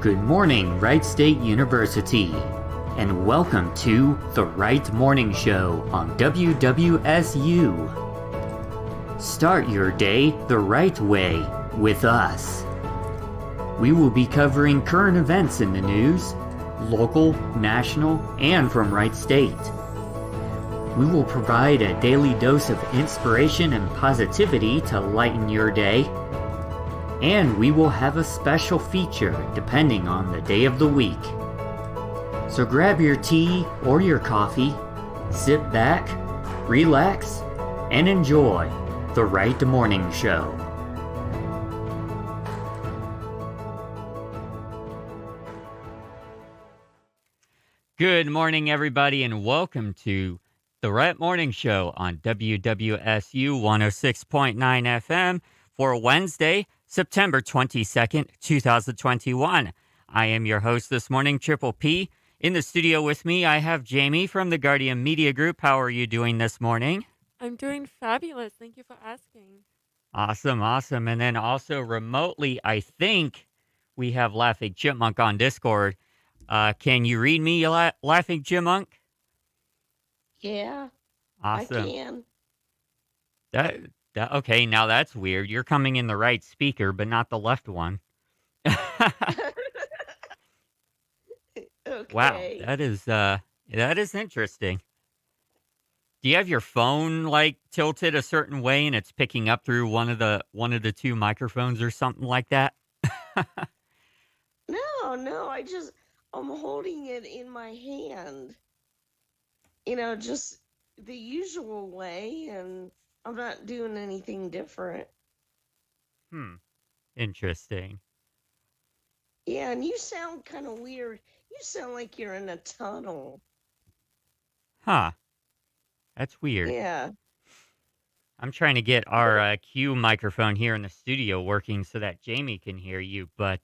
Good morning, Wright State University, and welcome to the Wright Morning Show on WWSU. Start your day the right way with us. We will be covering current events in the news, local, national, and from Wright State. We will provide a daily dose of inspiration and positivity to lighten your day. And we will have a special feature depending on the day of the week. So grab your tea or your coffee, sit back, relax, and enjoy the Wright Morning Show. Good morning, everybody, and welcome to the Wright Morning Show on WWSU 106.9 FM for Wednesday, September 22nd, 2021. I am your host this morning, Triple P. In the studio with me, I have Jamie from the Guardian Media Group. How are you doing this morning? I'm doing fabulous. Thank you for asking. Awesome. And then also remotely, I think we have Laughing Chipmunk on Discord. Can you read me, Laughing Chipmunk? Yeah, Awesome. I can. Okay, now that's weird. You're coming in the right speaker, but not the left one. Wow, Okay. that is interesting. Do you have your phone like tilted a certain way and it's picking up through one of the two microphones or something like that? No, I'm holding it in my hand. Just the usual way, and I'm not doing anything different. Interesting. Yeah, and you sound kind of weird. You sound like you're in a tunnel. Huh. That's weird. Yeah. I'm trying to get our Q microphone here in the studio working so that Jamie can hear you, but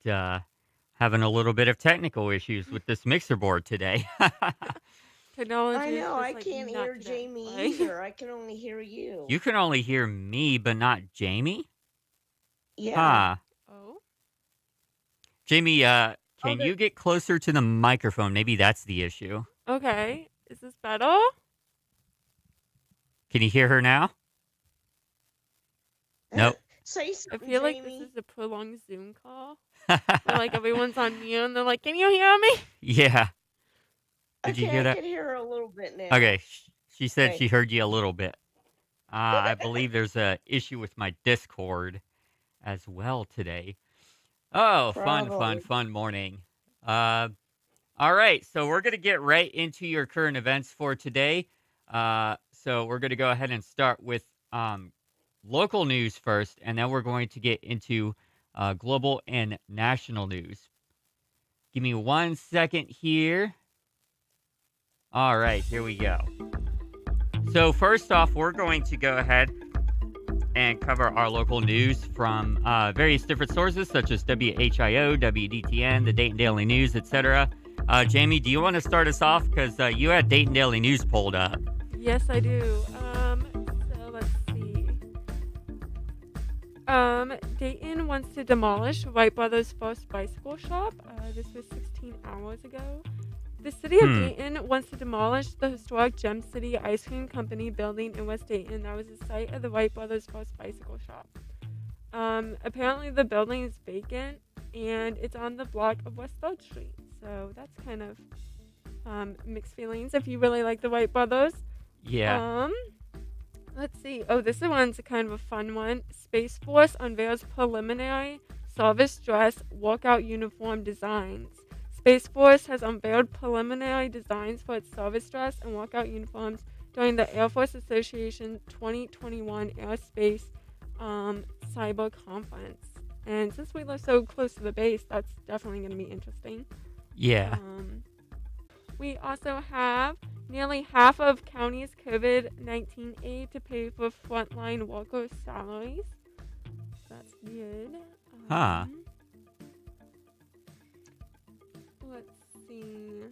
having a little bit of technical issues with this mixer board today. Technology I know, I like can't hear Jamie either. I can only hear you. You can only hear me, but not Jamie? Yeah. Huh. Oh? Jamie, can you get closer to the microphone? Maybe that's the issue. Okay. Is this better? Can you hear her now? Nope. Say something, I feel Jamie. like this is a prolonged Zoom call. Where, like, everyone's on mute and they're like, can you hear me? Yeah. Did you hear that? I can hear her a little bit now. Okay. She said she heard you a little bit. I believe there's a issue with my Discord as well today. Oh, fun morning. All right, so we're going to get right into your current events for today. So we're going to go ahead and start with local news first, and then we're going to get into global and national news. Give me 1 second here. All right, here we go. So first off, we're going to go ahead and cover our local news from various different sources, such as WHIO, WDTN, the Dayton Daily News, etc. Jamie, do you want to start us off? Because you had Dayton Daily News pulled up. Yes, I do. So let's see. Dayton wants to demolish Wright Brothers' first bicycle shop. This was 16 hours ago. The city of Dayton wants to demolish the historic Gem City Ice Cream Company building in West Dayton that was the site of the Wright Brothers' first bicycle shop. Apparently the building is vacant and it's on the block of West 3rd Street. So that's kind of mixed feelings if you really like the Wright Brothers. Yeah. Let's see. Oh, this one's kind of a fun one. Space Force unveils preliminary service dress walkout uniform designs. Space Force has unveiled preliminary designs for its service dress and walkout uniforms during the Air Force Association 2021 Airspace Cyber Conference. And since we live so close to the base, that's definitely going to be interesting. Yeah. We also have nearly half of county's COVID-19 aid to pay for frontline workers' salaries. That's good. Let's see.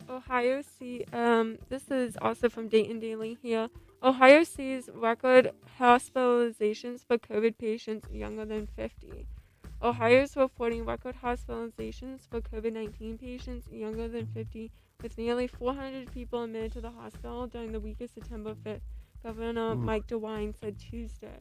Ohio this is also from Dayton Daily here. Ohio sees record hospitalizations for COVID patients younger than 50. Ohio is reporting record hospitalizations for COVID-19 patients younger than 50, with nearly 400 people admitted to the hospital during the week of September 5th, Governor Mike DeWine said Tuesday.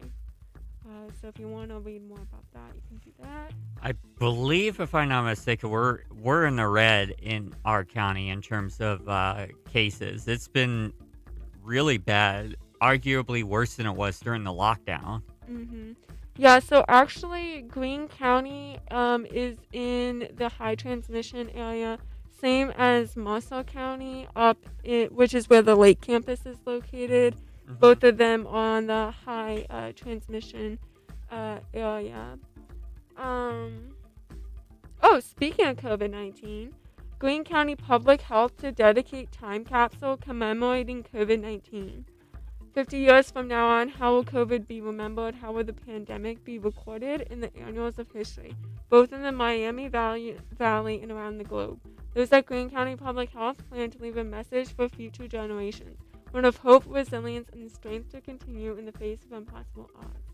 So if you want to read more about that, you can do that. I believe, if I'm not mistaken, we're in the red in our county in terms of cases. It's been really bad, arguably worse than it was during the lockdown. Mm-hmm. Yeah, so actually, Greene County is in the high transmission area, same as Marshall County, which is where the Lake campus is located. Mm-hmm. Both of them are on the high transmission area. Speaking of COVID-19, Greene County Public Health to dedicate time capsule commemorating COVID-19. 50 years from now on, how will COVID be remembered? How will the pandemic be recorded in the annals of history, both in the Miami Valley and around the globe? Those at Greene County Public Health plan to leave a message for future generations, one of hope, resilience, and the strength to continue in the face of impossible odds.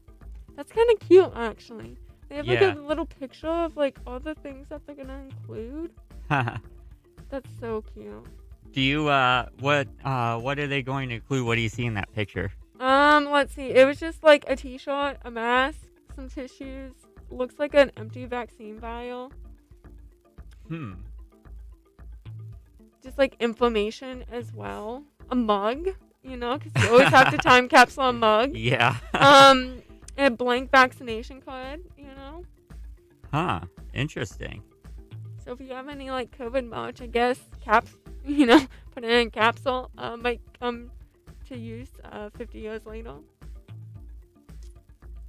That's kind of cute, actually. They have like a little picture of like all the things that they're gonna include. That's so cute. Do you what are they going to include? What do you see in that picture? Let's see. It was just like a t-shirt, a mask, some tissues. Looks like an empty vaccine vial. Just like information as well. A mug, because you always have to time capsule a mug. Yeah. A blank vaccination card, Huh. Interesting. So if you have any like COVID merch, I guess caps, put it in a capsule, might come to use 50 years later.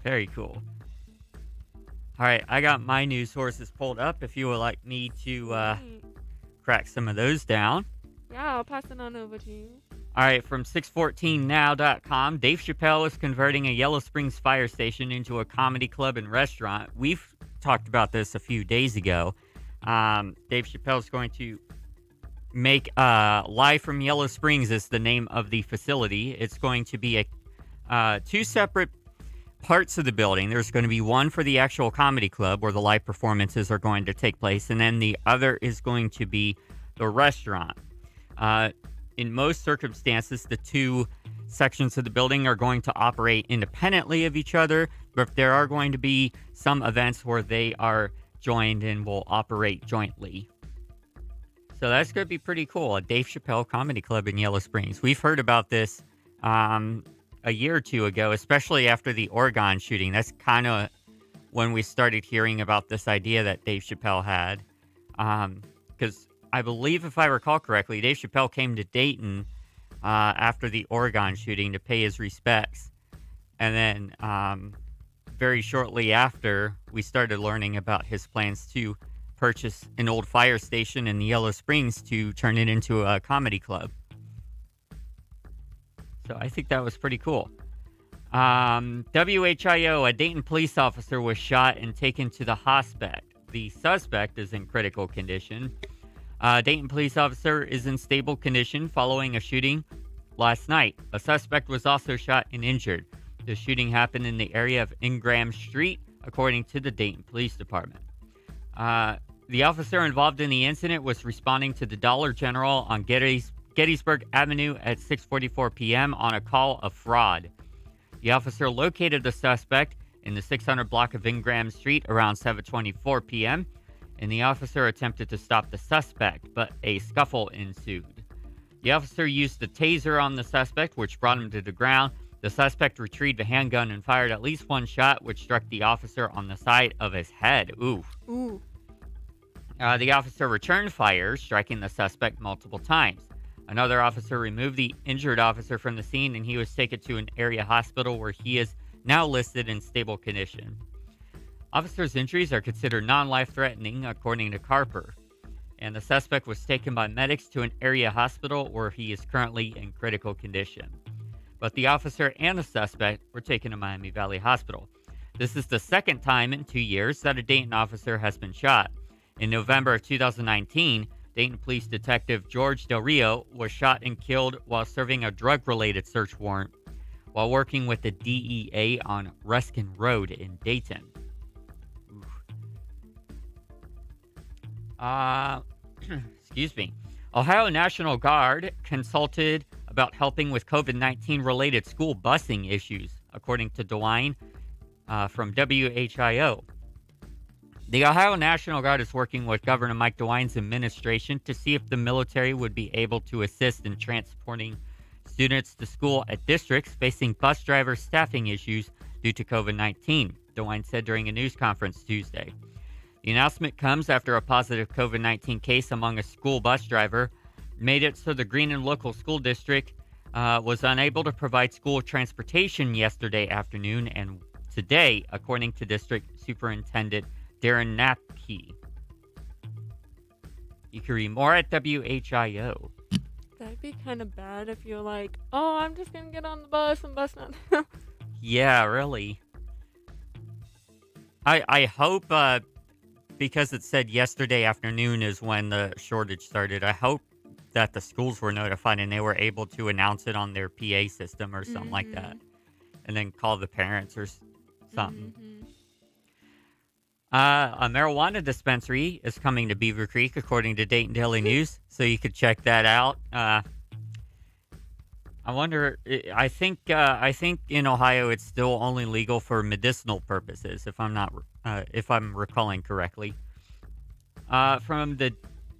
Very cool. All right, I got my news sources pulled up. If you would like me to crack some of those down. Yeah, I'll pass it on over to you. All right, from 614now.com, Dave Chappelle is converting a Yellow Springs fire station into a comedy club and restaurant. We've talked about this a few days ago. Dave Chappelle is going to make Live from Yellow Springs is the name of the facility. It's going to be two separate parts of the building. There's going to be one for the actual comedy club where the live performances are going to take place, and then the other is going to be the restaurant. In most circumstances, the two sections of the building are going to operate independently of each other, but there are going to be some events where they are joined and will operate jointly. So that's going to be pretty cool. A Dave Chappelle Comedy Club in Yellow Springs. We've heard about this a year or two ago, especially after the Oregon shooting. That's kind of when we started hearing about this idea that Dave Chappelle had. Because I believe, if I recall correctly, Dave Chappelle came to Dayton after the Oregon shooting to pay his respects. And then very shortly after, we started learning about his plans to purchase an old fire station in Yellow Springs to turn it into a comedy club. So I think that was pretty cool. WHIO, a Dayton police officer was shot and taken to the hospital. The suspect is in critical condition. Dayton police officer is in stable condition following a shooting last night. A suspect was also shot and injured. The shooting happened in the area of Ingram Street, according to the Dayton Police Department. The officer involved in the incident was responding to the Dollar General on Gettysburg Avenue at 6:44 p.m. on a call of fraud. The officer located the suspect in the 600 block of Ingram Street around 7:24 p.m., and the officer attempted to stop the suspect, but a scuffle ensued. The officer used the taser on the suspect, which brought him to the ground. The suspect retrieved a handgun and fired at least one shot, which struck the officer on the side of his head. Ooh. The officer returned fire, striking the suspect multiple times. Another officer removed the injured officer from the scene, and he was taken to an area hospital where he is now listed in stable condition. Officer's injuries are considered non-life-threatening, according to Carper, and the suspect was taken by medics to an area hospital where he is currently in critical condition. But the officer and the suspect were taken to Miami Valley Hospital. This is the second time in 2 years that a Dayton officer has been shot. In November of 2019, Dayton Police Detective George Del Rio was shot and killed while serving a drug-related search warrant while working with the DEA on Ruskin Road in Dayton. Uh, excuse me. Ohio National Guard consulted about helping with COVID-19 related school busing issues, according to DeWine from WHIO. The Ohio National Guard is working with Governor Mike DeWine's administration to see if the military would be able to assist in transporting students to school at districts facing bus driver staffing issues due to COVID-19, DeWine said during a news conference Tuesday. The announcement comes after a positive COVID-19 case among a school bus driver made it so the Greenon Local School District was unable to provide school transportation yesterday afternoon and today, according to District Superintendent Darren Napke. You can read more at WHIO. That'd be kind of bad if you're like, oh, I'm just going to get on the bus and bus not. Yeah, really. I hope, because it said yesterday afternoon is when the shortage started, I hope that the schools were notified and they were able to announce it on their PA system or something like that. And then call the parents or something. A marijuana dispensary is coming to Beaver Creek, according to Dayton Daily News, so you could check that out. I wonder. I think in Ohio it's still only legal for medicinal purposes, if I'm recalling correctly. From the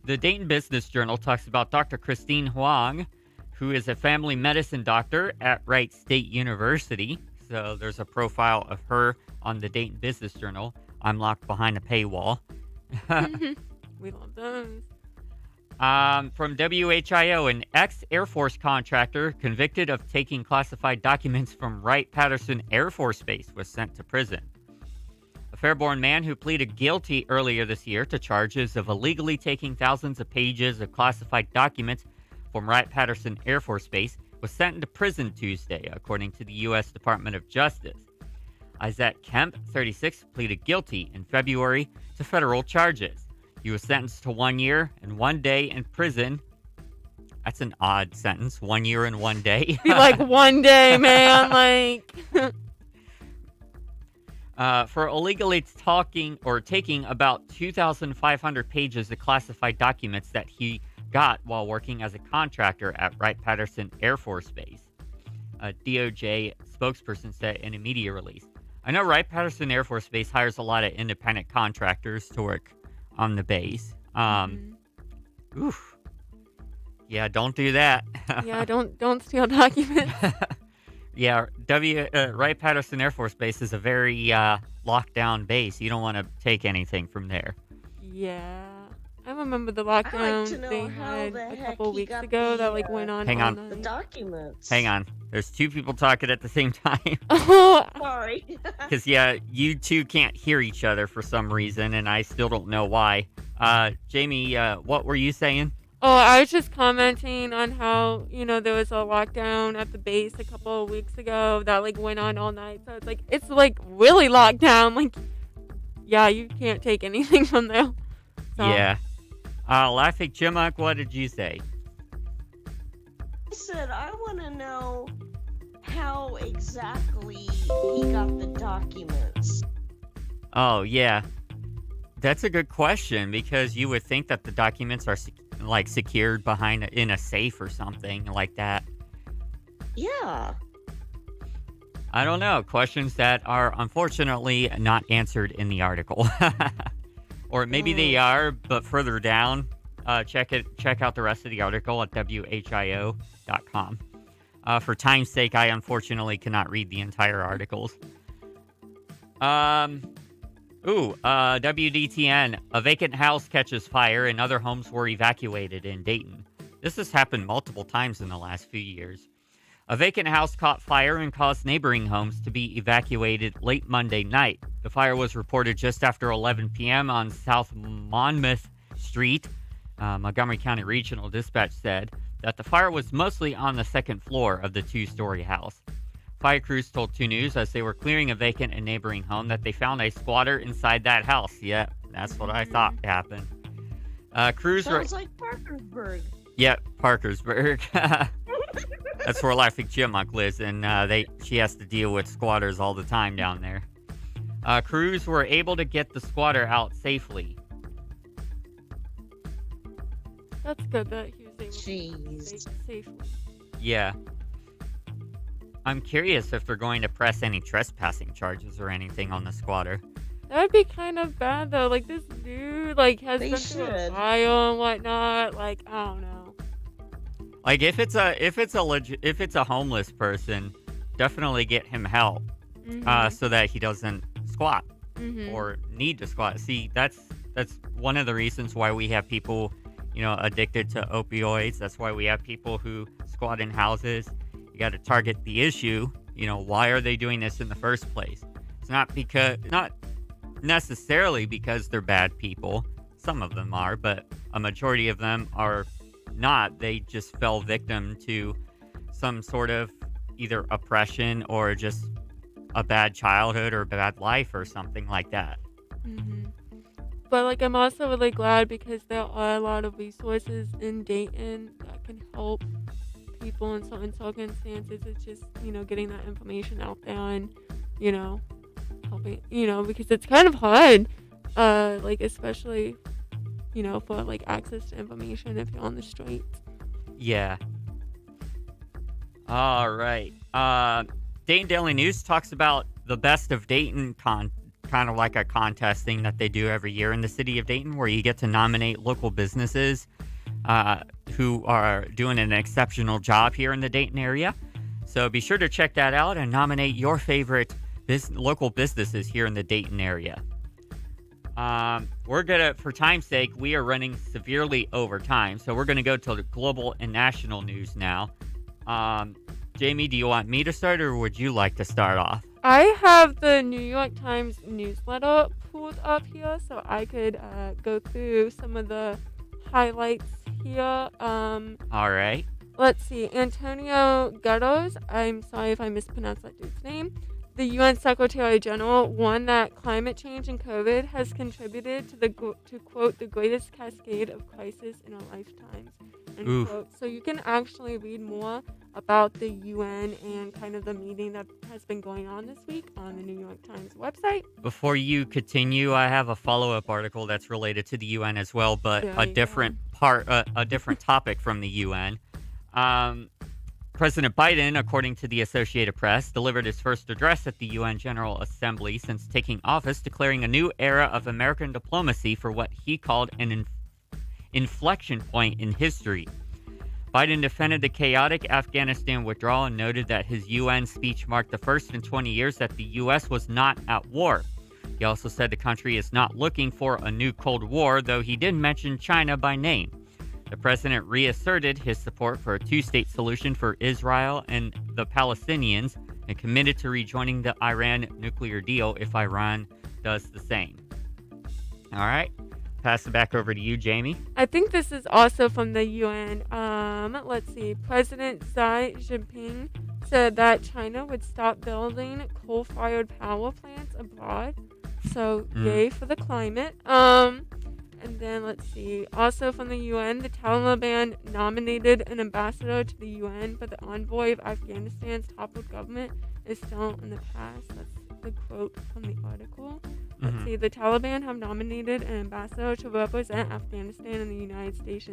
Dayton Business Journal talks about Dr. Christine Huang, who is a family medicine doctor at Wright State University. So there's a profile of her on the Dayton Business Journal. I'm locked behind a paywall. We love those. From WHIO, an ex-Air Force contractor convicted of taking classified documents from Wright-Patterson Air Force Base was sent to prison. A Fairborn man who pleaded guilty earlier this year to charges of illegally taking thousands of pages of classified documents from Wright-Patterson Air Force Base was sent to prison Tuesday, according to the U.S. Department of Justice. Isaac Kemp, 36, pleaded guilty in February to federal charges. He was sentenced to 1 year and 1 day in prison. That's an odd sentence, 1 year and 1 day. Be like 1 day, man, for illegally taking about 2,500 pages of classified documents that he got while working as a contractor at Wright-Patterson Air Force Base. A DOJ spokesperson said in a media release. I know Wright-Patterson Air Force Base hires a lot of independent contractors to work on the base. Oof. Yeah, don't do that. Yeah, don't steal documents. Yeah, Wright-Patterson Air Force Base is a very locked down base. You don't want to take anything from there. Yeah. I remember the I'd like lockdown to know they how had the a heck couple he weeks got ago the, that went on Hang all on. the night. documents. Hang on. There's two people talking at the same time. Oh, Sorry. Because, yeah, you two can't hear each other for some reason, and I still don't know why. Jamie, what were you saying? I was just commenting on how, there was a lockdown at the base a couple of weeks ago that, went on all night. So it's really locked down. Yeah, you can't take anything from there. So. Yeah. Laughing Chipmunk, what did you say? I said, I want to know how exactly he got the documents. Oh, yeah. That's a good question, because you would think that the documents are secured in a safe or something like that. Yeah. I don't know. Questions that are unfortunately not answered in the article. Or maybe they are, but further down. Check out the rest of the article at WHIO.com. For time's sake, I unfortunately cannot read the entire articles. WDTN. A vacant house catches fire and other homes were evacuated in Dayton. This has happened multiple times in the last few years. A vacant house caught fire and caused neighboring homes to be evacuated late Monday night. The fire was reported just after 11 p.m. on South Monmouth Street. Montgomery County Regional Dispatch said that the fire was mostly on the second floor of the two-story house. Fire crews told 2 News as they were clearing a vacant and neighboring home that they found a squatter inside that house. Yeah, that's what I thought happened. Crews Sounds like Parkersburg. Yep, Parkersburg. That's where Laughing Chipmunk lives, and she has to deal with squatters all the time down there. Crews were able to get the squatter out safely. That's good that he was able Jeez. to safely. Yeah. I'm curious if they're going to press any trespassing charges or anything on the squatter. That would be kind of bad though. Like this dude, like has They been through a should. trial and whatnot. Like I don't know. Like if it's a homeless person, definitely get him help, so that he doesn't squat or need to squat. See, that's one of the reasons why we have people, addicted to opioids. That's why we have people who squat in houses. You got to target the issue. Why are they doing this in the first place? It's not necessarily because they're bad people. Some of them are, but a majority of them are not. They just fell victim to some sort of either oppression or just a bad childhood or bad life or something like that. But like I'm also really glad because there are a lot of resources in Dayton that can help people in certain circumstances. It's just getting that information out there and helping because it's kind of hard like especially for like access to information if you're on the streets. Yeah. All right. Dayton Daily News talks about the Best of Dayton kind of like a contest thing that they do every year in the city of Dayton, where you get to nominate local businesses who are doing an exceptional job here in the Dayton area. So be sure to check that out and nominate your favorite local businesses here in the Dayton area. For time's sake, we are running severely over time, so we're gonna go to the global and national news now. Jamie, do you want me to start, or would you like to start off? I have the New York Times newsletter pulled up here, so I could go through some of the highlights here. All right. Let's see. Antonio Guterres, I'm sorry if I mispronounced that dude's name. The UN Secretary General warned that climate change and COVID has contributed to quote the greatest cascade of crisis in our lifetimes. End quote. So you can actually read more about the UN and kind of the meeting that has been going on this week on the New York Times website. Before you continue, I have a follow-up article that's related to the UN as well, but a different topic from the UN. President Biden, according to the Associated Press, delivered his first address at the UN General Assembly since taking office, declaring a new era of American diplomacy for what he called an inflection point in history. Biden defended the chaotic Afghanistan withdrawal and noted that his UN speech marked the first in 20 years that the U.S. was not at war. He also said the country is not looking for a new Cold War, though he did mention China by name. The president reasserted his support for a two-state solution for Israel and the Palestinians and committed to rejoining the Iran nuclear deal if Iran does the same. All right. Pass it back over to you, Jamie. I think this is also from the UN. Let's see. President Xi Jinping said that China would stop building coal-fired power plants abroad. So, yay for the climate. And then, let's see. Also from the UN, the Taliban nominated an ambassador to the UN, but the envoy of Afghanistan's toppled government is still in the past. That's the quote from the article. Let's see. The Taliban have nominated an ambassador to represent Afghanistan in the United States,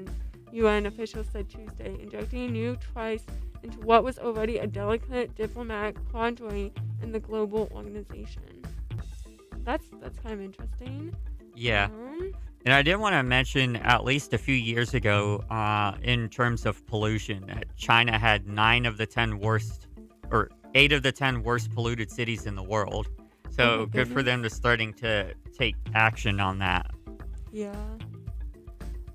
UN officials said Tuesday, injecting new trice into what was already a delicate diplomatic quandary in the global organization. That's kind of interesting. Yeah. And I did want to mention, at least a few years ago, in terms of pollution, that China had 8 of the 10 worst polluted cities in the world. So good for them to starting to take action on that. Yeah.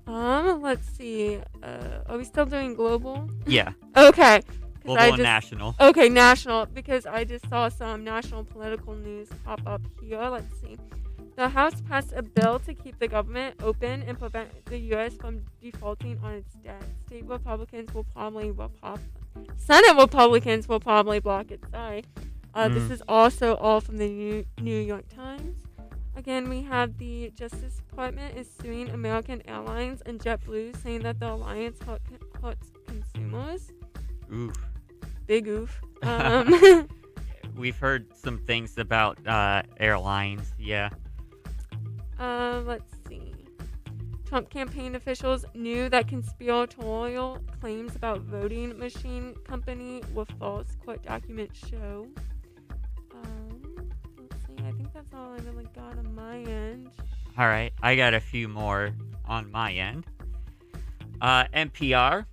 Let's see. Are we still doing global? Yeah. Okay. Global and national. Okay, national, because I just saw some national political news pop up here. Let's see. The House passed a bill to keep the government open and prevent the U.S. from defaulting on its debt. Senate Republicans will probably block it. Sorry. This is also all from the New York Times. Again, we have the Justice Department is suing American Airlines and JetBlue, saying that the alliance hurts consumers. Oof. Big oof. We've heard some things about airlines. Yeah. Let's see. Trump campaign officials knew that conspiratorial claims about voting machine company were false, court documents show. Let's see, I think that's all I really got on my end. All right, I got a few more on my end. NPR,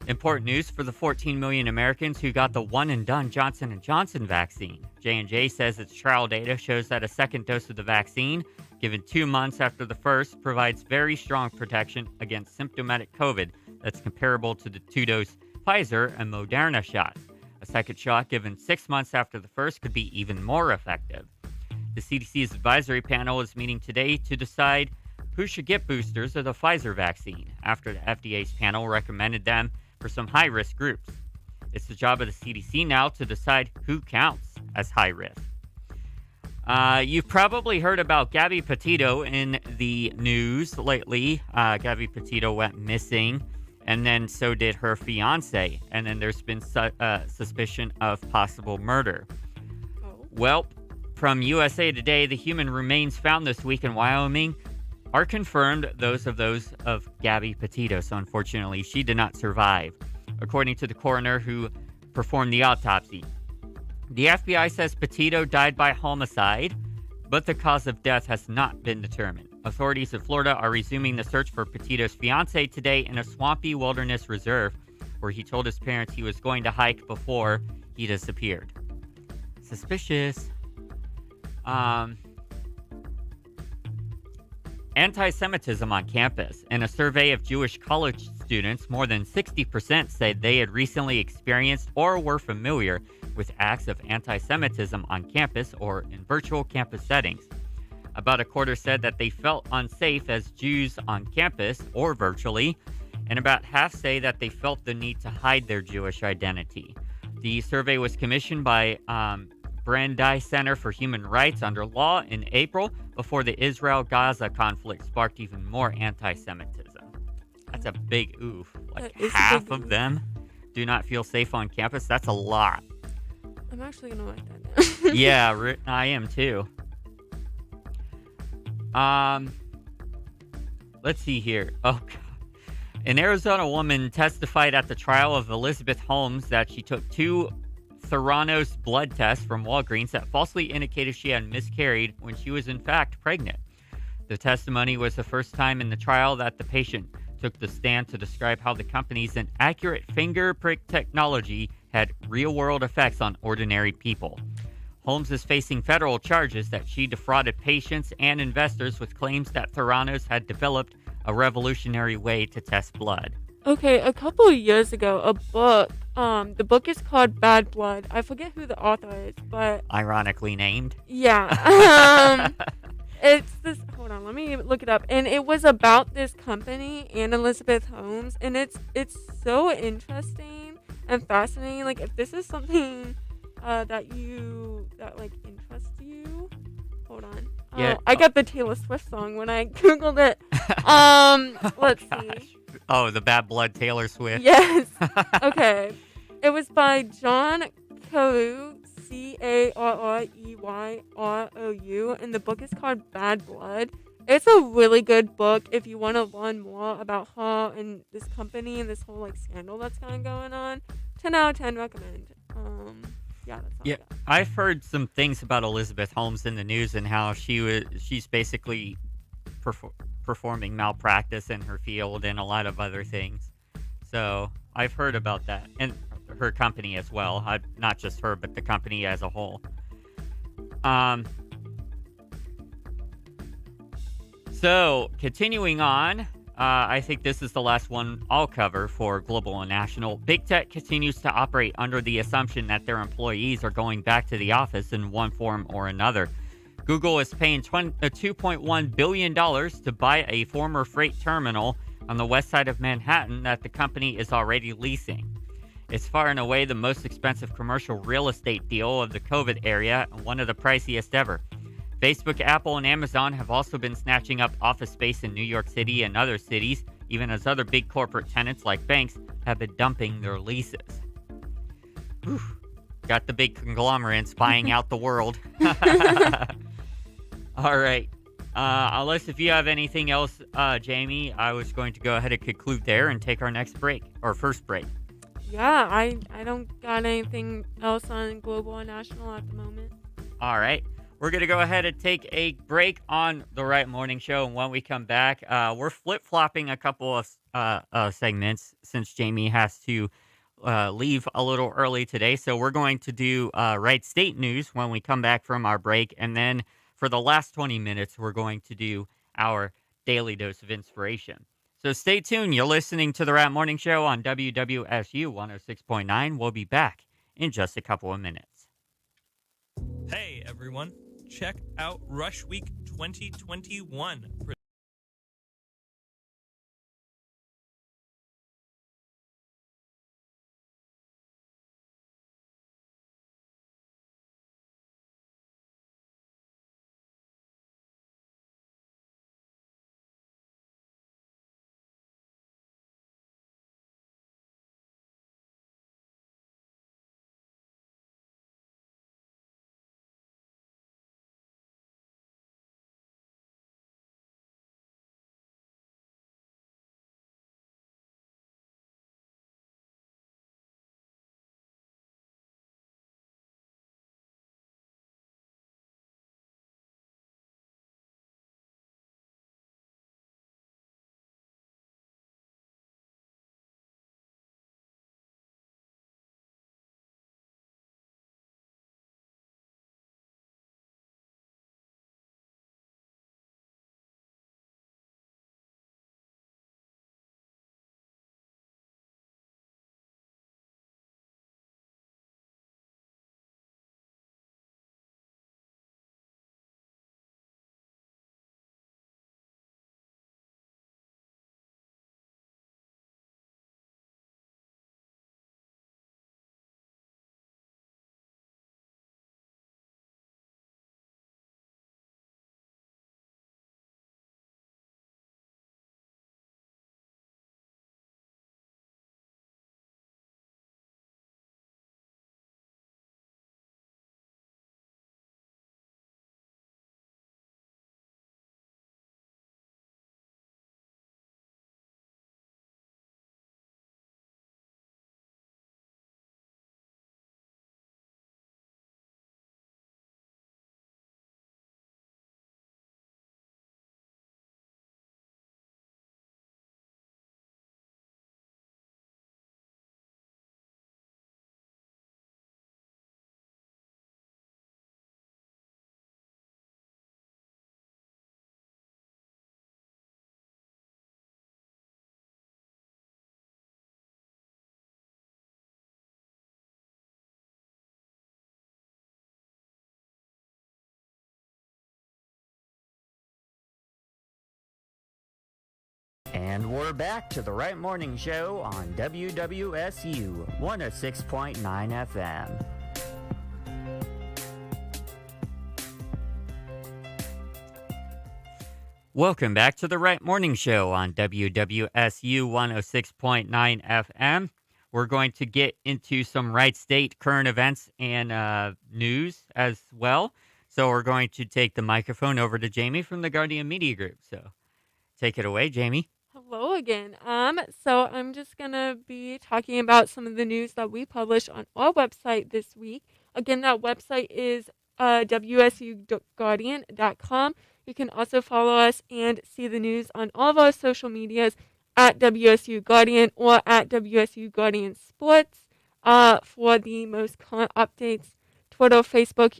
important news for the 14 million Americans who got the one-and-done Johnson & Johnson vaccine. J&J says its trial data shows that a second dose of the vaccine, given 2 months after the first, provides very strong protection against symptomatic COVID that's comparable to the 2-dose Pfizer and Moderna shots. A second shot given 6 months after the first could be even more effective. The CDC's advisory panel is meeting today to decide who should get boosters of the Pfizer vaccine after the FDA's panel recommended them for some high-risk groups. It's the job of the CDC now to decide who counts as high risk. You've probably heard about Gabby Petito in the news lately. Gabby Petito went missing, and then so did her fiance. And then there's been suspicion of possible murder. Well, from USA Today, the human remains found this week in Wyoming are confirmed those of Gabby Petito. So unfortunately, she did not survive, according to the coroner who performed the autopsy. The FBI says Petito died by homicide, but the cause of death has not been determined. Authorities in Florida are resuming the search for Petito's fiancé today in a swampy wilderness reserve where he told his parents he was going to hike before he disappeared. Suspicious. Anti-Semitism on campus. In a survey of Jewish college students, more than 60% said they had recently experienced or were familiar with acts of anti-Semitism on campus or in virtual campus settings. About a quarter said that they felt unsafe as Jews on campus or virtually, and about half say that they felt the need to hide their Jewish identity. The survey was commissioned by Brandeis Center for Human Rights under law in April before the Israel-Gaza conflict sparked even more anti-Semitism. That's a big oof. Like half of them do not feel safe on campus. That's a lot. I'm actually going to write that down. Yeah, I am too. Let's see here. Oh, God. An Arizona woman testified at the trial of Elizabeth Holmes that she took 2 Theranos blood tests from Walgreens that falsely indicated she had miscarried when she was in fact pregnant. The testimony was the first time in the trial that the patient took the stand to describe how the company's inaccurate finger prick technology had real-world effects on ordinary people. Holmes is facing federal charges that she defrauded patients and investors with claims that Theranos had developed a revolutionary way to test blood. Okay, a couple of years ago, a book, the book is called Bad Blood. I forget who the author is, but... Ironically named. Yeah. It's this, hold on, let me look it up. And it was about this company and Elizabeth Holmes, and it's so interesting and fascinating. Like, if this is something that interests you, hold on. Yeah. I got the Taylor Swift song when I Googled it. Let's see. Oh, the Bad Blood Taylor Swift. Yes. Okay. It was by John Carreyrou, Carreyroou, and the book is called Bad Blood. It's a really good book if you want to learn more about her and this company and this whole like scandal that's kind of going on. 10 out of 10 recommend. Yeah, that's all. Yeah, I've heard some things about Elizabeth Holmes in the news and how she's basically performing malpractice in her field and a lot of other things. So I've heard about that, and her company as well. Not just her, but the company as a whole. So continuing on, I think this is the last one I'll cover for Global and National. Big Tech continues to operate under the assumption that their employees are going back to the office in one form or another. Google is paying $2.1 billion to buy a former freight terminal on the west side of Manhattan that the company is already leasing. It's far and away the most expensive commercial real estate deal of the COVID era and one of the priciest ever. Facebook, Apple, and Amazon have also been snatching up office space in New York City and other cities, even as other big corporate tenants like banks have been dumping their leases. Whew. Got the big conglomerates buying out the world. All right. Unless if you have anything else, Jamie, I was going to go ahead and conclude there and take our next break, or first break. Yeah, I don't got anything else on global and national at the moment. All right. We're going to go ahead and take a break on the Wright Morning Show. And when we come back, we're flip-flopping a couple of segments since Jamie has to leave a little early today. So we're going to do Wright State News when we come back from our break. And then for the last 20 minutes, we're going to do our Daily Dose of Inspiration. So stay tuned. You're listening to the Wright Morning Show on WWSU 106.9. We'll be back in just a couple of minutes. Hey, everyone. Check out Rush Week 2021. And we're back to the Wright Morning Show on WWSU 106.9 FM. Welcome back to the Wright Morning Show on WWSU 106.9 FM. We're going to get into some Wright State current events and news as well. So we're going to take the microphone over to Jamie from the Guardian Media Group. So take it away, Jamie. Hello again. So I'm just gonna be talking about some of the news that we published on our website this week. Again, that website is wsuguardian.com. You can also follow us and see the news on all of our social medias at WSU Guardian or at WSU Guardian Sports for the most current updates. Twitter, Facebook,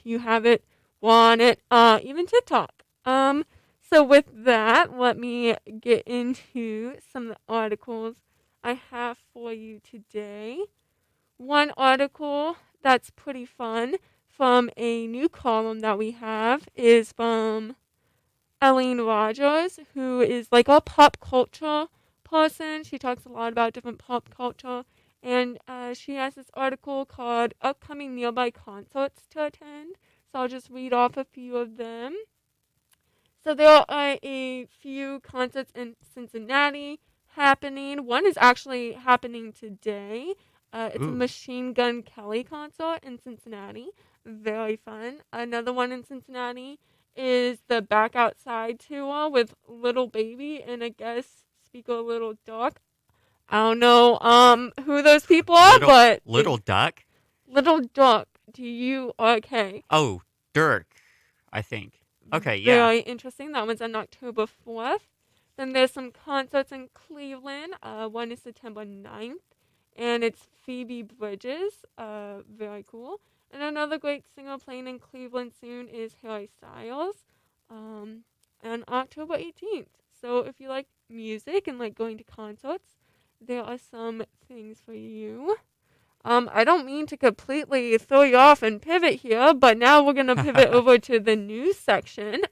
you have it, want it, even TikTok. So with that, let me get into some of the articles I have for you today. One article that's pretty fun from a new column that we have is from Eileen Rogers, who is like a pop culture person. She talks a lot about different pop culture, and she has this article called Upcoming Nearby Concerts to Attend. So I'll just read off a few of them. So there are a few concerts in Cincinnati happening. One is actually happening today. It's a Machine Gun Kelly concert in Cincinnati. Very fun. Another one in Cincinnati is the Back Outside tour with Little Baby and I guess Speaker Little Duck. I don't know who those people are, but Little Duck? Little Duck, DURK. Oh, Dirk, I think. Okay, yeah. Very interesting. That one's on October 4th. Then there's some concerts in Cleveland. One is September 9th, and it's Phoebe Bridges. Very cool. And another great singer playing in Cleveland soon is Harry Styles on October 18th. So if you like music and like going to concerts, there are some things for you. I don't mean to completely throw you off and pivot here, but now we're gonna pivot over to the news section.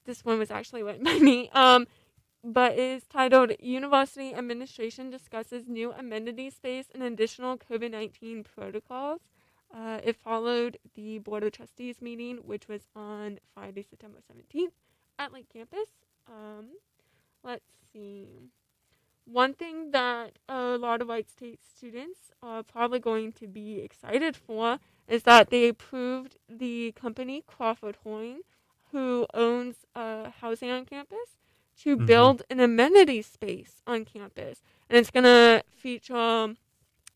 This one was actually written by me. But it is titled "University Administration Discusses New Amenity Space and Additional COVID-19 Protocols." It followed the Board of Trustees meeting, which was on Friday, September 17th at Lake Campus. Let's see. One thing that a lot of Wright State students are probably going to be excited for is that they approved the company Crawford Horn, who owns housing on campus, to build an amenity space on campus. And it's going to feature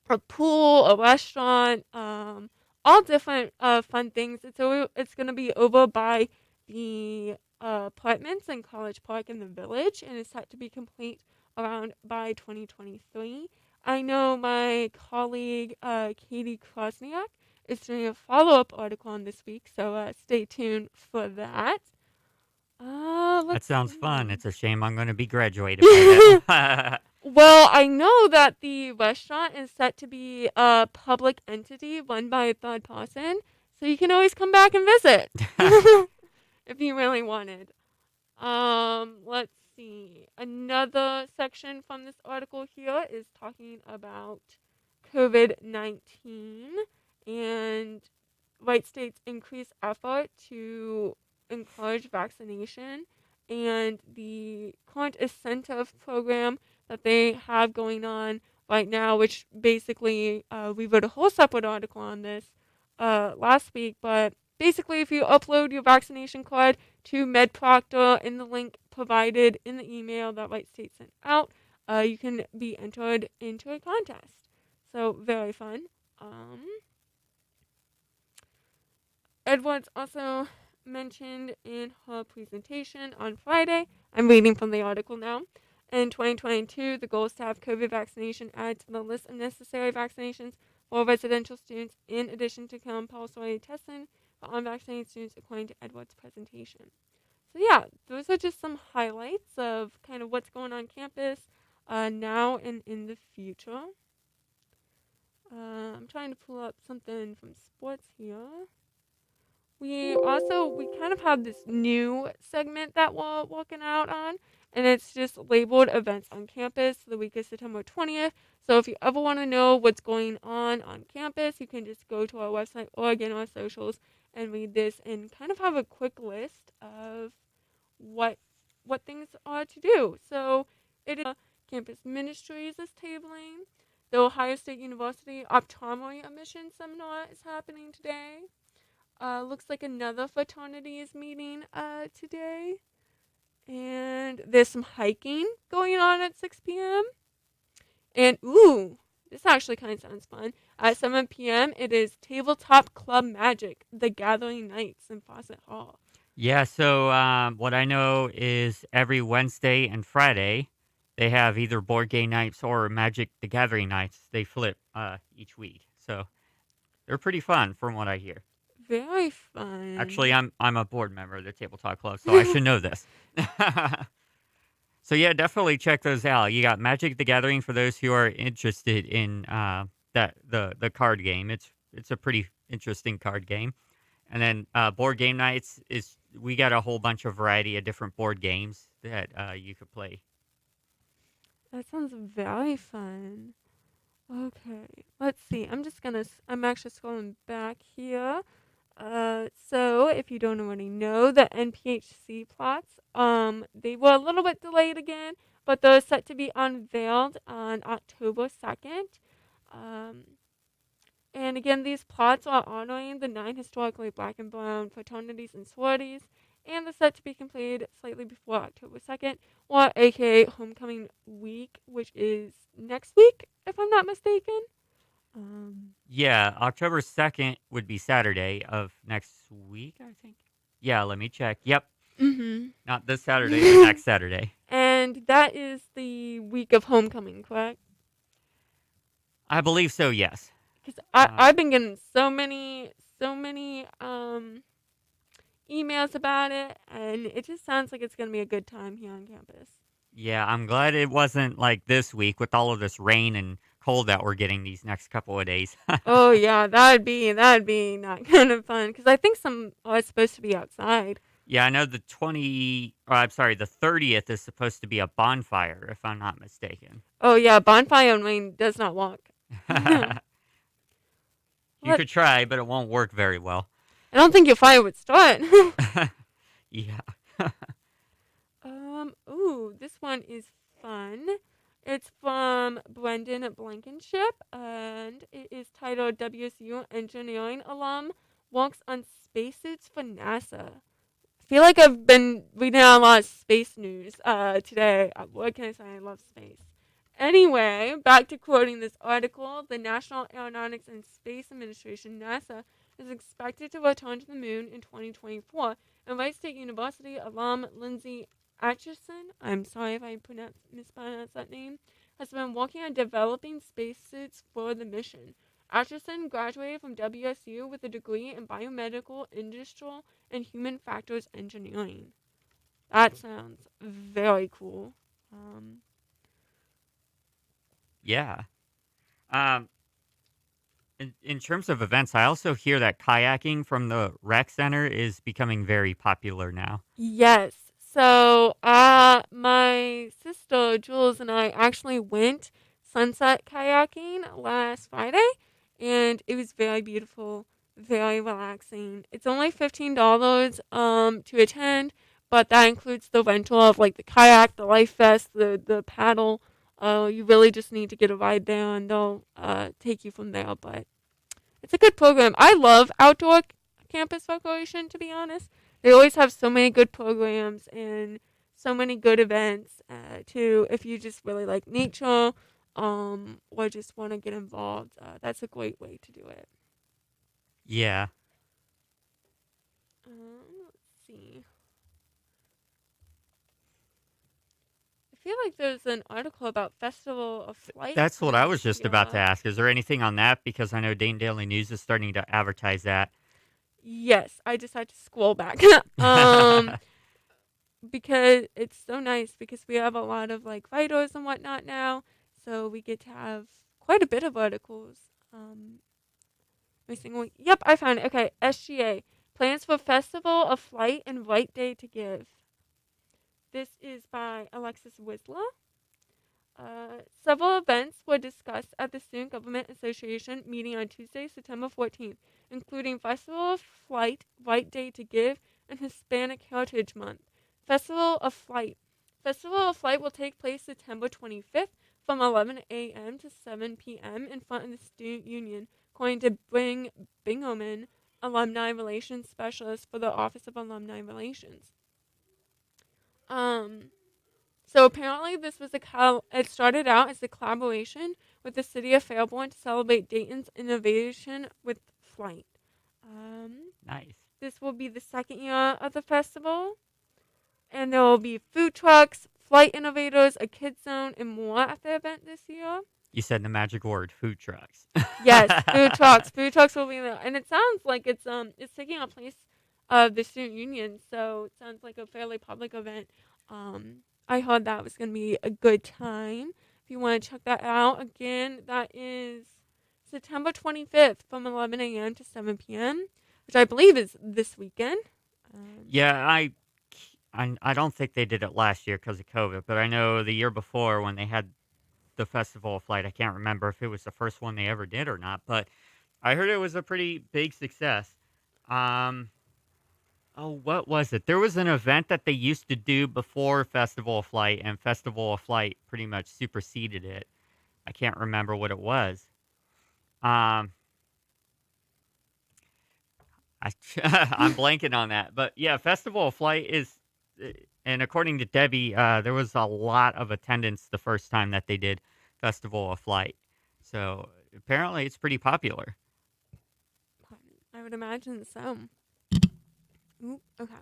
a pool, a restaurant, all different fun things. It's going to be over by the apartments in College Park in the Village, and it's set to be complete around by 2023. I know my colleague Katie Krosniak is doing a follow-up article on this week, so stay tuned for that. That sounds fun. It's a shame I'm going to be graduated by then. Well, I know that the restaurant is set to be a public entity run by a third person, so you can always come back and visit if you really wanted. Let's see. Another section from this article here is talking about COVID-19 and Wright State's increased effort to encourage vaccination and the current incentive program that they have going on right now, which basically we wrote a whole separate article on this last week, but basically if you upload your vaccination card to MedProctor in the link provided in the email that Wright State sent out, you can be entered into a contest. So very fun. Edwards also mentioned in her presentation on Friday, I'm reading from the article now, in 2022, the goal is to have COVID vaccination added to the list of necessary vaccinations for residential students in addition to compulsory testing for unvaccinated students, according to Edwards' presentation. So yeah, those are just some highlights of kind of what's going on campus now and in the future. I'm trying to pull up something from sports here. We kind of have this new segment that we're working out on, and it's just labeled events on campus the week of September 20th. So if you ever want to know what's going on campus, you can just go to our website or again our socials and read this and kind of have a quick list of what things are to do. So it is campus ministries is tabling. The Ohio State University Optometry Admission Seminar is happening today. Looks like another fraternity is meeting today. And there's some hiking going on at 6 p.m. And, ooh, this actually kind of sounds fun. At 7 p.m., it is Tabletop Club Magic, the Gathering Nights in Fawcett Hall. Yeah, so what I know is every Wednesday and Friday, they have either board game nights or Magic the Gathering nights. They flip each week. So they're pretty fun from what I hear. Very fun. Actually, I'm a board member of the Tabletop Club, so I should know this. So yeah, definitely check those out. You got Magic the Gathering for those who are interested in the card game. It's a pretty interesting card game. And then board game nights we got a whole bunch of variety of different board games that you could play. That sounds very fun. Okay, let's see. I'm actually scrolling back here. So if you don't already know, the Nphc Plots, they were a little bit delayed again, but they're set to be unveiled on October 2nd. And again, these plots are honoring the 9 historically black and brown fraternities and sororities, and they're set to be completed slightly before October 2nd, or aka Homecoming Week, which is next week, if I'm not mistaken. Yeah, October 2nd would be Saturday of next week, I think. Yeah, let me check. Yep. Not this Saturday, but next Saturday. And that is the week of homecoming, correct? I believe so, yes. Because I've been getting so many emails about it, and it just sounds like it's going to be a good time here on campus. Yeah, I'm glad it wasn't like this week with all of this rain and cold that we're getting these next couple of days. Oh yeah, that'd be not kind of fun, because I think some are supposed to be outside. Yeah, I know the the 30th is supposed to be a bonfire, if I'm not mistaken. Oh yeah, bonfire and rain does not walk. You could try, but it won't work very well. I don't think your fire would start. Yeah. Ooh, this one is fun. It's from Brendan Blankenship, and it is titled WSU Engineering Alum Walks on Spacesuits for NASA. I feel like I've been reading a lot of space news today. What can I say? I love space. Anyway, back to quoting this article, the National Aeronautics and Space Administration, NASA, is expected to return to the moon in 2024, and Wright State University alum Lindsay Atchison, I'm sorry if I mispronounced that name, has been working on developing spacesuits for the mission. Atchison graduated from WSU with a degree in biomedical, industrial, and human factors engineering. That sounds very cool. Yeah. In terms of events, I also hear that kayaking from the rec center is becoming very popular now. Yes. So, my sister Jules and I actually went sunset kayaking last Friday, and it was very beautiful, very relaxing. It's only $15 to attend, but that includes the rental of like the kayak, the life vest, the paddle. You really just need to get a ride there, and they'll take you from there. But it's a good program. I love outdoor campus recreation, to be honest. They always have so many good programs and so many good events, too. If you just really like nature or just want to get involved, that's a great way to do it. Yeah. Let's see. I feel like there's an article about Festival of Flight. That's what I was just about to ask. Is there anything on that? Because I know Dayton Daily News is starting to advertise that. Yes, I just had to scroll back. Because it's so nice, because we have a lot of like writers and whatnot now, so we get to have quite a bit of articles. Yep, I found it. Okay, SGA plans for Festival of Flight and Wright Day to give. This is by Alexis Wisla. Several events were discussed at the Student Government Association meeting on Tuesday, September 14th, including Festival of Flight, Wright Day to Give, and Hispanic Heritage Month. Festival of Flight will take place September 25th from 11 a.m. to 7 p.m. in front of the Student Union, according to Bingham, Alumni Relations Specialist for the Office of Alumni Relations. So apparently this was it started out as a collaboration with the city of Fairborn to celebrate Dayton's innovation with flight. Nice. This will be the second year of the festival, and there will be food trucks, flight innovators, a kids zone, and more at the event this year. You said the magic word, food trucks. Yes, food trucks. Food trucks will be there, and it sounds like it's taking on place of the student union, so it sounds like a fairly public event. I heard that was going to be a good time. If you want to check that out, again, that is September 25th from 11 a.m. to 7 p.m., which I believe is this weekend. Yeah, I don't think they did it last year because of COVID, but I know the year before when they had the Festival of Flight, I can't remember if it was the first one they ever did or not, but I heard it was a pretty big success. What was it? There was an event that they used to do before Festival of Flight, and Festival of Flight pretty much superseded it. I can't remember what it was. I I'm blanking on that, but yeah, Festival of Flight is, and according to Debbie, there was a lot of attendance the first time that they did Festival of Flight, so apparently it's pretty popular. I would imagine so. Oop, okay.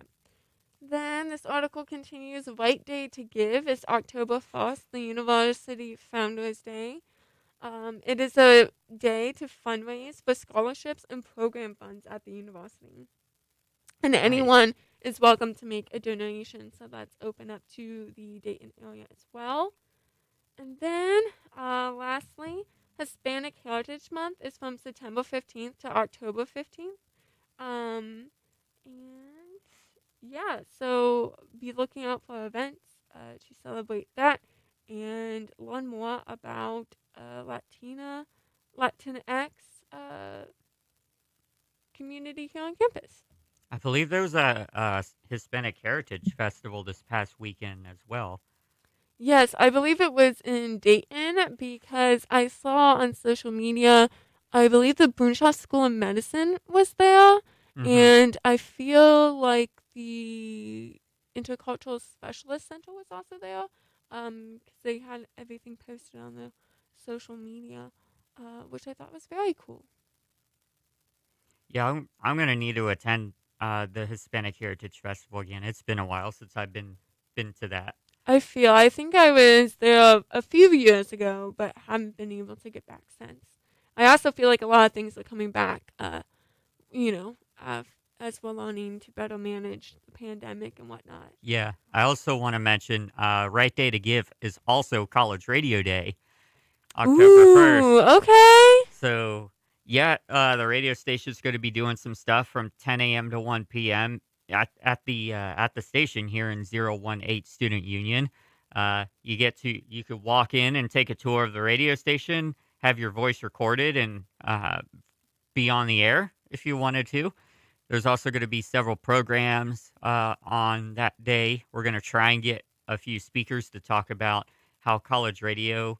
Then this article continues. White Day to Give is October 1st, the University Founders Day. It is a day to fundraise for scholarships and program funds at the university. And Nice. anyone is welcome to make a donation, so that's open up to the Dayton area as well. And then, lastly, Hispanic Heritage Month is from September 15th to October 15th. And yeah, so be looking out for events to celebrate that and learn more about Latinx uh, community here on campus. I believe there was a Hispanic Heritage Festival this past weekend as well. Yes, I believe it was in Dayton because I saw on social media, I believe the Boonshaw School of Medicine was there, Hmm. and I feel like the Intercultural Specialist Center was also there, because they had everything posted on the social media, which I thought was very cool. Yeah, I'm gonna need to attend the Hispanic Heritage Festival again. It's been a while since I've been to that. I think I was there a few years ago, but haven't been able to get back since. I also feel like a lot of things are coming back, you know, uh, as we're learning to better manage the pandemic and whatnot. Yeah, I also want to mention Right Day to Give is also College Radio Day, October Ooh, 1st. okay. So yeah, the radio station's going to be doing some stuff from 10 a.m. to 1 p.m. At the station here in 018 Student Union. You could walk in and take a tour of the radio station, have your voice recorded, and be on the air if you wanted to. There's also going to be several programs on that day. We're going to try and get a few speakers to talk about how college radio,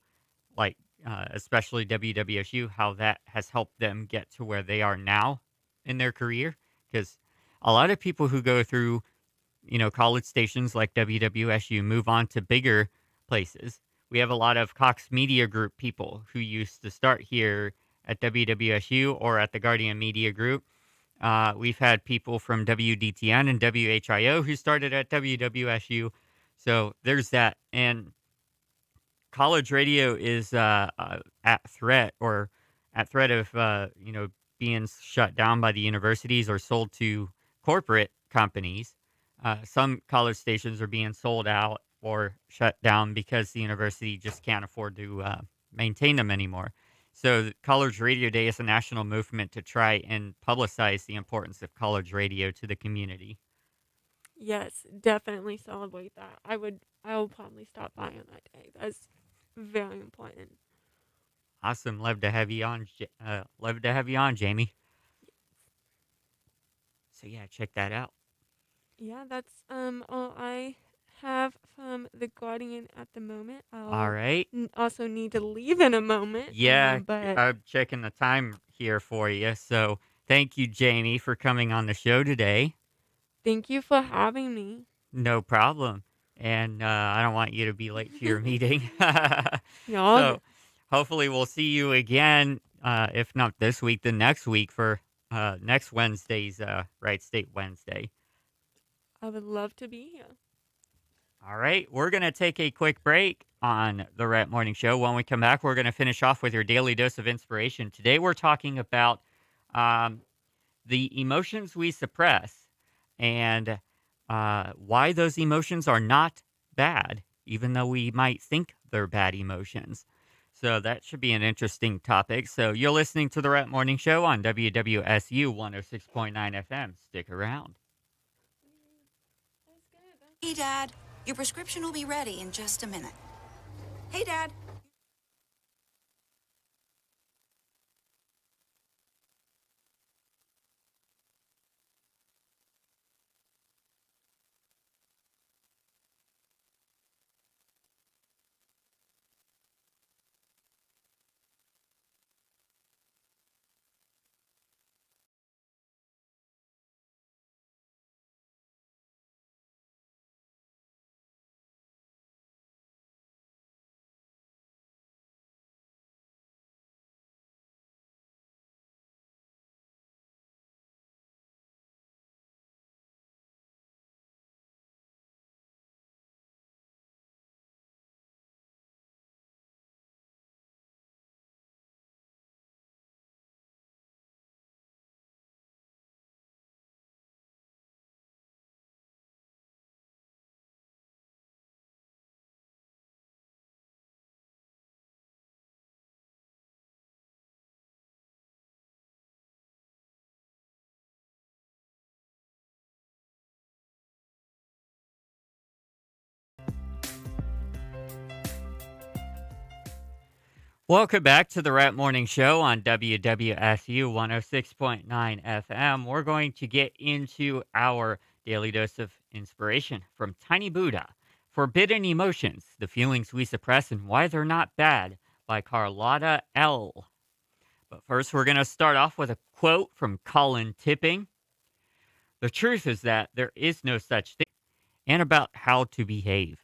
like especially WWSU, how that has helped them get to where they are now in their career. Because a lot of people who go through, college stations like WWSU move on to bigger places. We have a lot of Cox Media Group people who used to start here at WWSU or at the Guardian Media Group. We've had people from WDTN and WHIO who started at WWSU. So there's that. And college radio is at threat of being shut down by the universities or sold to corporate companies. Some college stations are being sold out or shut down because the university just can't afford to maintain them anymore. So College Radio Day is a national movement to try and publicize the importance of college radio to the community. Yes, definitely celebrate that. I will probably stop by on that day. That's very important. Awesome, love to have you on. Love to have you on, Jamie. So yeah, check that out. Yeah, that's all I have from the Guardian at the moment. All I'll right. also need to leave in a moment. Yeah, But I'm checking the time here for you. So thank you, Jamie, for coming on the show today. thank you for having me. No problem. And I don't want you to be late to your meeting. You're all So good. hopefully we'll see you again, if not this week, the next week for next Wednesday's Wright State Wednesday. I would love to be here. All right, we're going to take a quick break on the Rat Morning Show. When we come back, we're going to finish off with your daily dose of inspiration. Today, we're talking about um, the emotions we suppress and why those emotions are not bad, even though we might think they're bad emotions. So that should be an interesting topic. So you're listening to the Rat Morning Show on WWSU 106.9 FM. Stick around. Hey, Dad. Your prescription will be ready in just a minute. Hey, Dad. Welcome back to the Rat Morning Show on WWSU 106.9 FM. We're going to get into our daily dose of inspiration from Tiny Buddha. Forbidden Emotions, the feelings we suppress and why they're not bad, by Carlotta L. But first, we're going to start off with a quote from Colin Tipping. The truth is that there is no such thing, and about how to behave.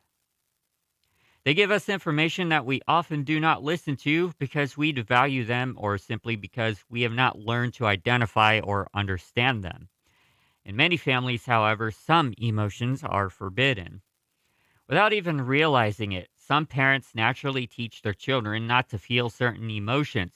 They give us information that we often do not listen to because we devalue them or simply because we have not learned to identify or understand them. In many families, however, some emotions are forbidden. Without even realizing it, some parents naturally teach their children not to feel certain emotions.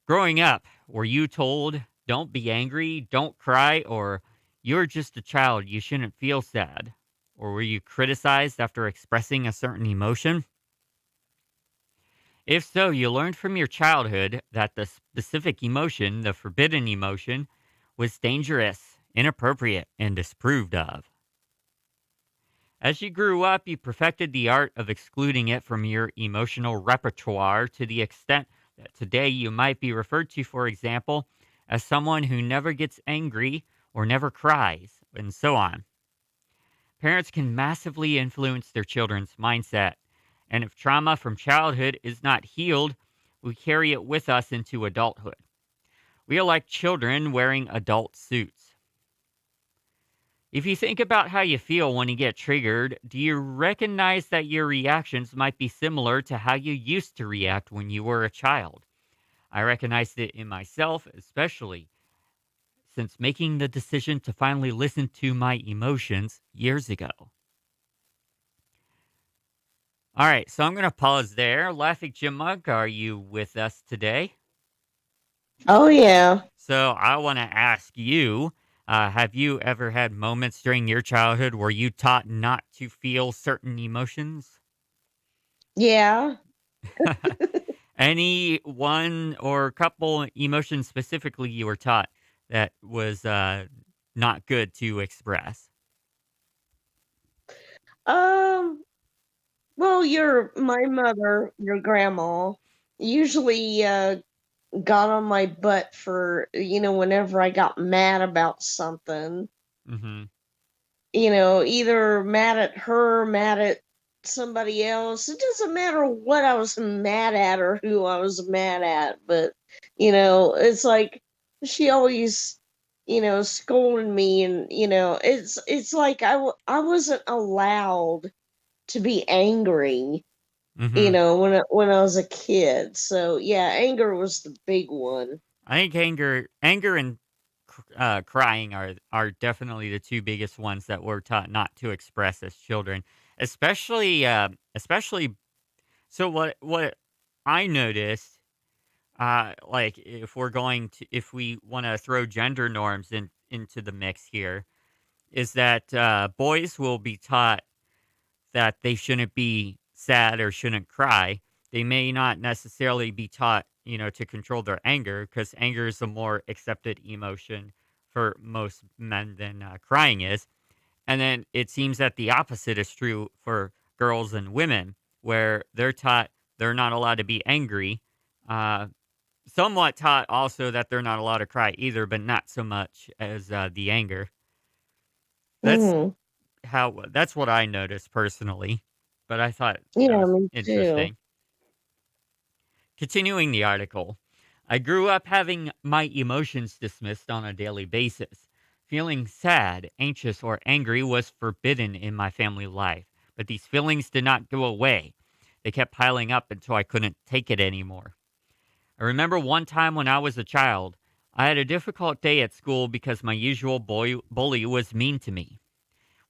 Growing up, were you told, don't be angry, don't cry, or you're just a child, you shouldn't feel sad? Or were you criticized after expressing a certain emotion? If so, you learned from your childhood that the specific emotion, the forbidden emotion, was dangerous, inappropriate, and disapproved of. As you grew up, you perfected the art of excluding it from your emotional repertoire to the extent that today you might be referred to, for example, as someone who never gets angry or never cries, and so on. Parents can massively influence their children's mindset, and if trauma from childhood is not healed, we carry it with us into adulthood. We are like children wearing adult suits. If you think about how you feel when you get triggered, do you recognize that your reactions might be similar to how you used to react when you were a child? I recognized it in myself, especially since making the decision to finally listen to my emotions years ago. All right, so I'm going to pause there. Laughing Jim Mug, are you with us today? Oh, yeah. So I want to ask you, have you ever had moments during your childhood where you taught not to feel certain emotions? Yeah. Any one or couple emotions specifically you were taught that was not good to express? Well, my mother, your grandma, usually got on my butt for, whenever I got mad about something. Mm-hmm. Either mad at her, mad at somebody else. It doesn't matter what I was mad at or who I was mad at, but it's like she always, scolded me, and it's like I wasn't allowed to be angry, Mm-hmm. when I was a kid. So yeah, anger was the big one. I think anger and crying are definitely the two biggest ones that we're taught not to express as children, especially. So what I noticed, like if we want to throw gender norms into the mix here, is that boys will be taught that they shouldn't be sad or shouldn't cry. They may not necessarily be taught, to control their anger because anger is a more accepted emotion for most men than crying is. And then it seems that the opposite is true for girls and women, where they're taught they're not allowed to be angry. Uh, Somewhat taught also that they're not allowed to cry either, but not so much as the anger. That's Hmm. that's what I noticed personally, but I thought that Yeah, was me too. interesting. Continuing the article, I grew up having my emotions dismissed on a daily basis. Feeling sad, anxious, or angry was forbidden in my family life, but these feelings did not go away. They kept piling up until I couldn't take it anymore. I remember one time when I was a child, I had a difficult day at school because my usual bully was mean to me.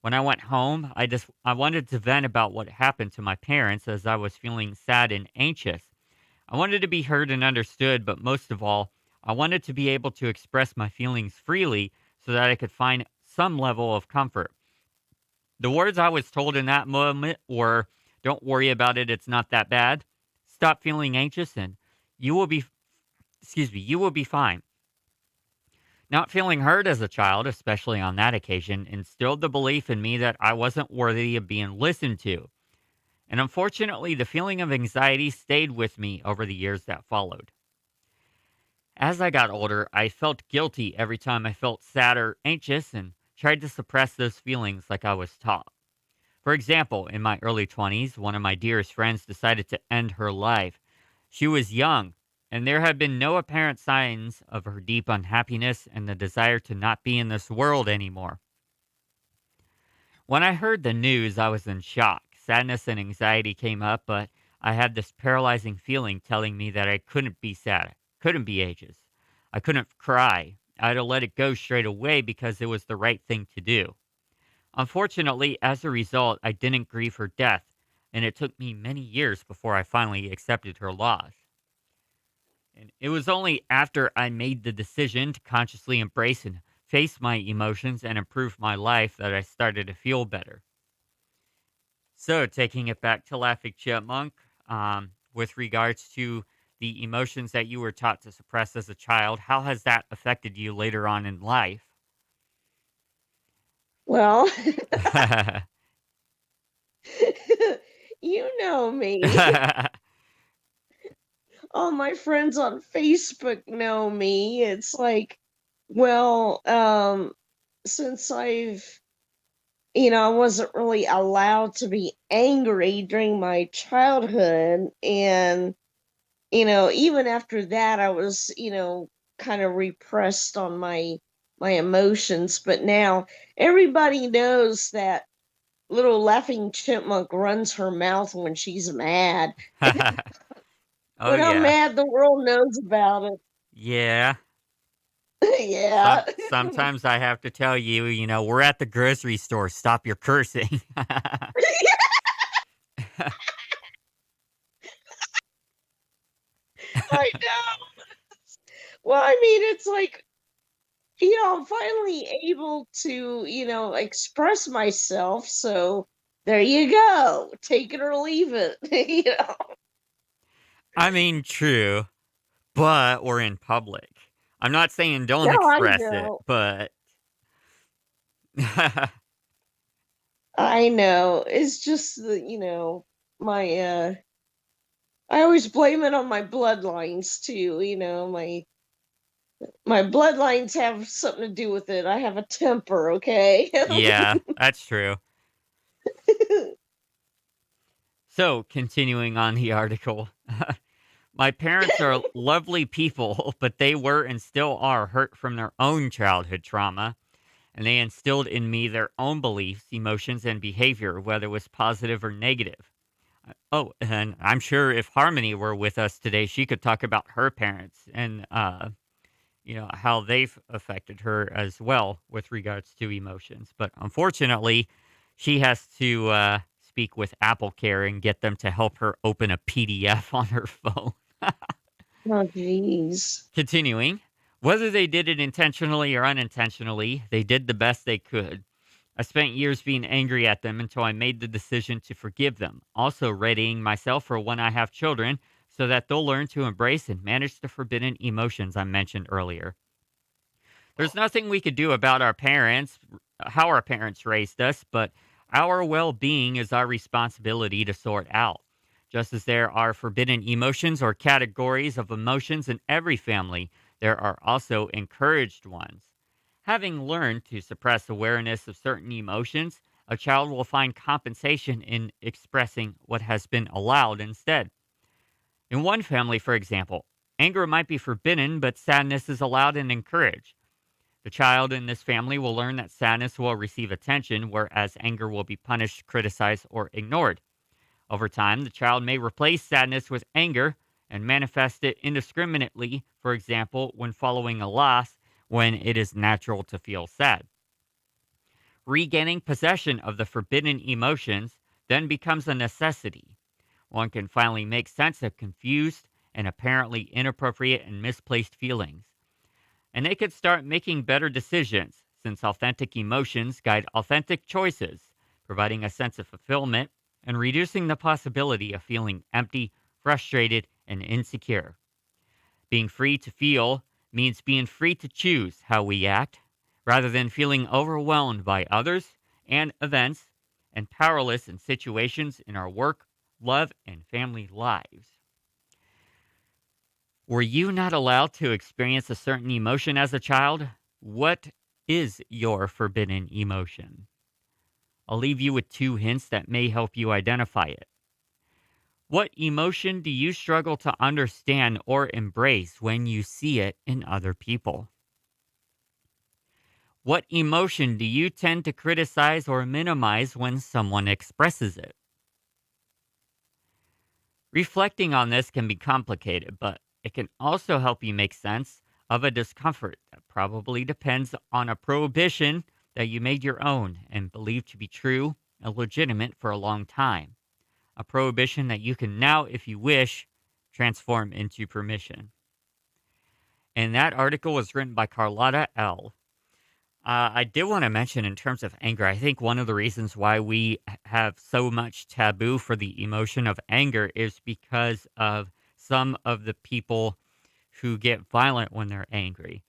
When I went home, I wanted to vent about what happened to my parents as I was feeling sad and anxious. I wanted to be heard and understood, but most of all, I wanted to be able to express my feelings freely so that I could find some level of comfort. The words I was told in that moment were, "Don't worry about it, it's not that bad. Stop feeling anxious and you will be you will be fine." Not feeling heard as a child, especially on that occasion, instilled the belief in me that I wasn't worthy of being listened to. And unfortunately, the feeling of anxiety stayed with me over the years that followed. As I got older, I felt guilty every time I felt sad or anxious and tried to suppress those feelings like I was taught. For example, in my early 20s, one of my dearest friends decided to end her life. She was young, and there had been no apparent signs of her deep unhappiness and the desire to not be in this world anymore. When I heard the news, I was in shock. Sadness and anxiety came up, but I had this paralyzing feeling telling me that I couldn't be sad, couldn't be anxious. I couldn't cry. I had to let it go straight away because it was the right thing to do. Unfortunately, as a result, I didn't grieve her death, and it took me many years before I finally accepted her loss. And it was only after I made the decision to consciously embrace and face my emotions and improve my life that I started to feel better. So, taking it back to Laughing Chipmunk, with regards to the emotions that you were taught to suppress as a child, how has that affected you later on in life? Well, you know me. All my friends on Facebook know me. It's like, well, since I wasn't really allowed to be angry during my childhood, and, even after that, I was, kind of repressed on my emotions. But now everybody knows that little laughing chipmunk runs her mouth when she's mad. Oh, When I'm yeah. mad, the world knows about it. Yeah. Yeah. Sometimes I have to tell you, we're at the grocery store. Stop your cursing. I know. Well, I mean, it's like, I'm finally able to, express myself. So there you go. Take it or leave it. I mean, true, but we're in public. I'm not saying don't No, I express it, know. but I know. It's just my I always blame it on my bloodlines too, my bloodlines have something to do with it. I have a temper, okay? yeah, that's true. So, continuing on the article. My parents are lovely people, but they were and still are hurt from their own childhood trauma, and they instilled in me their own beliefs, emotions, and behavior, whether it was positive or negative. Oh, and I'm sure if Harmony were with us today, she could talk about her parents and, how they've affected her as well with regards to emotions. But unfortunately, she has to speak with Apple Care and get them to help her open a PDF on her phone. Oh, jeez. Continuing, whether they did it intentionally or unintentionally, they did the best they could. I spent years being angry at them until I made the decision to forgive them, also readying myself for when I have children so that they'll learn to embrace and manage the forbidden emotions I mentioned earlier. There's nothing we could do about our parents, how our parents raised us, but our well being is our responsibility to sort out. Just as there are forbidden emotions or categories of emotions in every family, there are also encouraged ones. Having learned to suppress awareness of certain emotions, a child will find compensation in expressing what has been allowed instead. In one family, for example, anger might be forbidden, but sadness is allowed and encouraged. The child in this family will learn that sadness will receive attention, whereas anger will be punished, criticized, or ignored. Over time, the child may replace sadness with anger and manifest it indiscriminately, for example, when following a loss, when it is natural to feel sad. Regaining possession of the forbidden emotions then becomes a necessity. One can finally make sense of confused and apparently inappropriate and misplaced feelings. And they could start making better decisions, since authentic emotions guide authentic choices, providing a sense of fulfillment and reducing the possibility of feeling empty, frustrated, and insecure. Being free to feel means being free to choose how we act, rather than feeling overwhelmed by others and events and powerless in situations in our work, love and family lives. Were you not allowed to experience a certain emotion as a child? What is your forbidden emotion? I'll leave you with 2 hints that may help you identify it. What emotion do you struggle to understand or embrace when you see it in other people? What emotion do you tend to criticize or minimize when someone expresses it? Reflecting on this can be complicated, but it can also help you make sense of a discomfort that probably depends on a prohibition that you made your own and believed to be true and legitimate for a long time. A prohibition that you can now, if you wish, transform into permission. And that article was written by Carlotta L. I did want to mention in terms of anger, I think one of the reasons why we have so much taboo for the emotion of anger is because of some of the people who get violent when they're angry.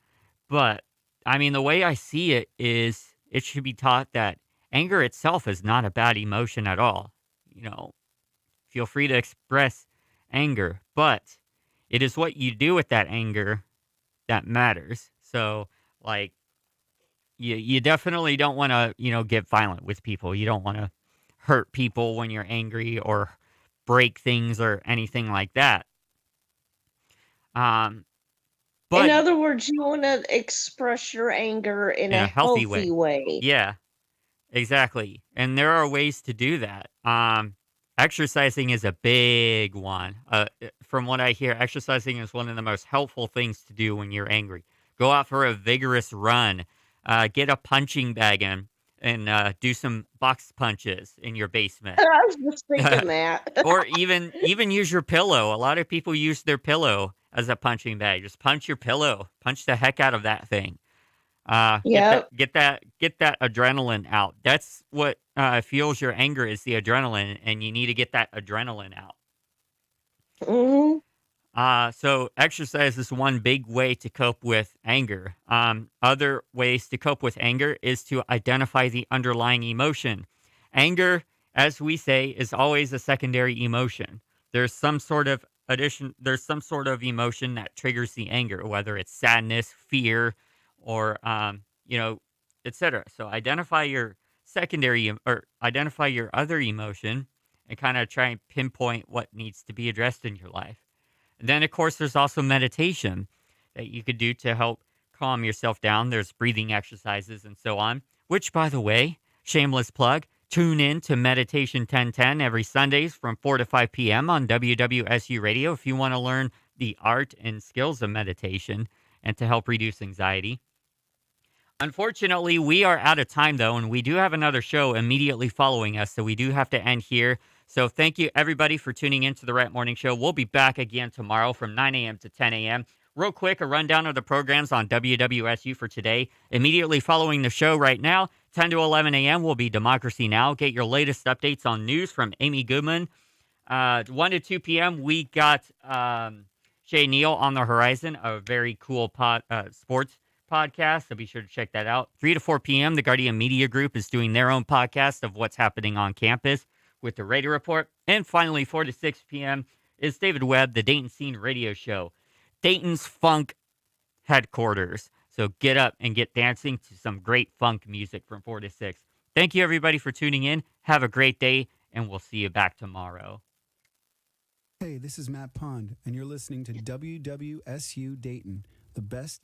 But, I mean, the way I see it is it should be taught that anger itself is not a bad emotion at all. You know, feel free to express anger, but it is what you do with that anger that matters. So, like, you definitely don't want to, get violent with people. You don't want to hurt people when you're angry or break things or anything like that. In But other words, you want to express your anger in in a a healthy healthy way. way. Yeah, exactly. And there are ways to do that. Exercising is a big one. From what I hear, exercising is one of the most helpful things to do when you're angry. Go out for a vigorous run. Get a punching bag and do some box punches in your basement. I was just thinking that. Or even use your pillow. A lot of people use their pillow as a punching bag. Just punch your pillow. Punch the heck out of that thing. Yep. Get that adrenaline out. That's what fuels your anger is the adrenaline, and you need to get that adrenaline out. Hmm. So exercise is one big way to cope with anger. Other ways to cope with anger is to identify the underlying emotion. Anger, as we say, is always a secondary emotion. There's some sort of emotion that triggers the anger, whether it's sadness, fear, or etc. So identify your or identify your other emotion and kind of try and pinpoint what needs to be addressed in your life. And then, of course, there's also meditation that you could do to help calm yourself down. There's breathing exercises and so on, which, by the way, shameless plug, tune in to Meditation 1010 every Sundays from 4 to 5 p.m. on WWSU Radio if you want to learn the art and skills of meditation and to help reduce anxiety. Unfortunately, we are out of time, though, and we do have another show immediately following us, so we do have to end here. So thank you, everybody, for tuning in to the Wright Morning Show. We'll be back again tomorrow from 9 a.m. to 10 a.m. Real quick, a rundown of the programs on WWSU for today. Immediately following the show right now, 10 to 11 a.m. will be Democracy Now! Get your latest updates on news from Amy Goodman. 1 to 2 p.m., we got Shay Neal on the horizon, a very cool sports podcast, so be sure to check that out. 3 to 4 p.m., the Guardian Media Group is doing their own podcast of what's happening on campus with the Radio Report. And finally, 4 to 6 p.m. is David Webb, the Dayton Scene Radio Show, Dayton's funk headquarters. So get up and get dancing to some great funk music from 4 to 6. Thank you, everybody, for tuning in. Have a great day, and we'll see you back tomorrow. Hey, this is Matt Pond, and you're listening to WWSU Dayton, the best.